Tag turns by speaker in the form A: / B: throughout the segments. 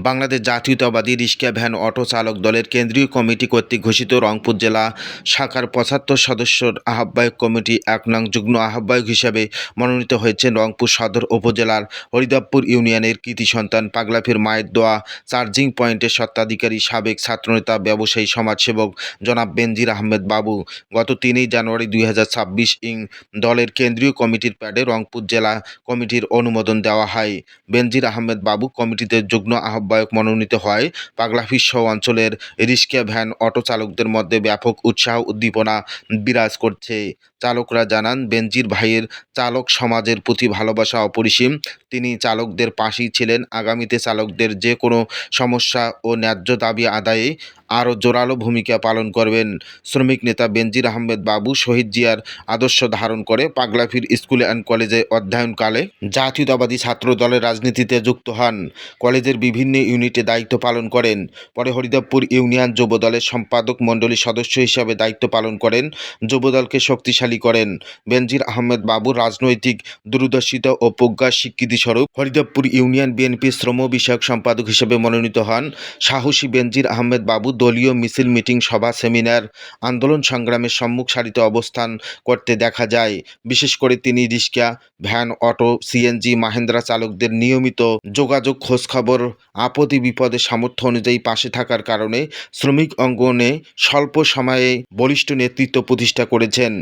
A: বাংলাদেশ জাতীয়তাবাদী rickshaw van auto চালক দলের কেন্দ্রীয় কমিটি কর্তৃক ঘোষিত রংপুর জেলা শাখার ৭৫ সদস্যর আহ্বায়ক কমিটি ১ নং যুগ্ম আহ্বায়ক হিসেবে মনোনীত হয়েছেন রংপুর সদর উপজেলার হরিদেবপুর ইউনিয়নের কৃতি সন্তান পাগলাফির মায়ের দোয়া চার্জিং পয়েন্টের স্বত্বাধিকারী সাবেক ছাত্রনেতা ব্যবসায়ী সমাজসেবক জনাব বেনজির আহমেদ বাবু। গত ৩ জানুয়ারি ২০২৬ দলের কেন্দ্রীয় কমিটির প্যাডে রংপুর জেলা কমিটির অনুমোদন দেওয়া হয়। বেনজির আহমেদ বাবু কমিটিতে যুগ্ম আহ্বায়ক মনোনীত হয়। পাগলাফিসহ অঞ্চলের রিক্সা ভ্যান অটো চালকদের মধ্যে ব্যাপক উৎসাহ উদ্দীপনা বিরাজ করছে। চালকরা জানান, বেনজির ভাইয়ের চালক সমাজের প্রতি ভালোবাসা অপরিসীম। তিনি চালকদের পাশেই ছিলেন। আগামীতে চালকদের যে কোনো সমস্যা ও ন্যায্য দাবি আদায়ে আরও জোরালো ভূমিকা পালন করবেন। শ্রমিক নেতা বেনজির আহমেদ বাবু শহীদ জিয়ার আদর্শ ধারণ করে পাগলাফির স্কুল অ্যান্ড কলেজে অধ্যয়নকালে জাতীয়তাবাদী ছাত্র দলের রাজনীতিতে যুক্ত হন। কলেজের বিভিন্ন ইউনিটে দায়িত্ব পালন করেন। পরে হরিদেবপুর ইউনিয়ন যুবদলের সম্পাদক মণ্ডলীর সদস্য হিসাবে দায়িত্ব পালন করেন। যুবদলকে শক্তিশালী করেন। বেনজির আহমেদ বাবু রাজনৈতিক দূরদর্শিতা ও প্রজ্ঞার স্বীকৃতিস্বরূপ হরিদেবপুর ইউনিয়ন বিএনপির শ্রম বিষয়ক সম্পাদক হিসেবে মনোনীত হন। সাহসী বেনজির আহমেদ বাবু দলীয় মিছিল, মিটিং, সভা, সেমিনার, আন্দোলন সংগ্রামের সম্মুখ সারিতে অবস্থান করতে দেখা যায়। বিশেষ করে তিনি রিক্সা, ভ্যান, অটো, সিএনজি, মাহেন্দ্রা চালকদের নিয়মিত যোগাযোগ, খোঁজখবর, আপদে বিপদে সামর্থ্য অনুযায়ী পাশে থাকার কারণে শ্রমিক অঙ্গনে স্বল্প সময়ে বলিষ্ঠ নেতৃত্ব প্রতিষ্ঠা করেছেন,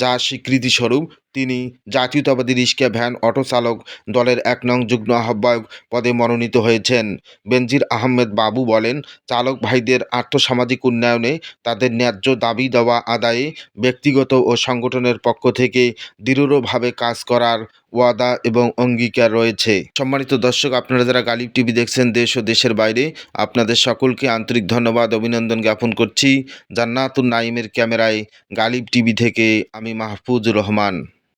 A: যা স্বীকৃতিস্বরূপ তিনি জাতীয়তাবাদী রিক্সা ভ্যান অটো চালক দলের ১ নং যুগ্ম আহ্বায়ক পদে মনোনীত হয়েছেন। বেনজির আহমেদ বাবু বলেন, চালক ভাইদের আর্থসামাজিক উন্নয়নে তাদের ন্যায্য দাবি দেওয়া আদায়ে ব্যক্তিগত ও সংগঠনের পক্ষ থেকে দৃঢ়ভাবে কাজ করার ওয়াদা এবং অঙ্গীকার রয়েছে। সম্মানিত দর্শক, আপনারা যারা গালিব টিভি দেখছেন দেশ ও দেশের বাইরে, আপনাদের সকলকে আন্তরিক ধন্যবাদ, অভিনন্দন জ্ঞাপন করছি। জান্নাতুন নাইমের ক্যামেরায় গালিব টিভি থেকে আমি মাহফুজুর রহমান।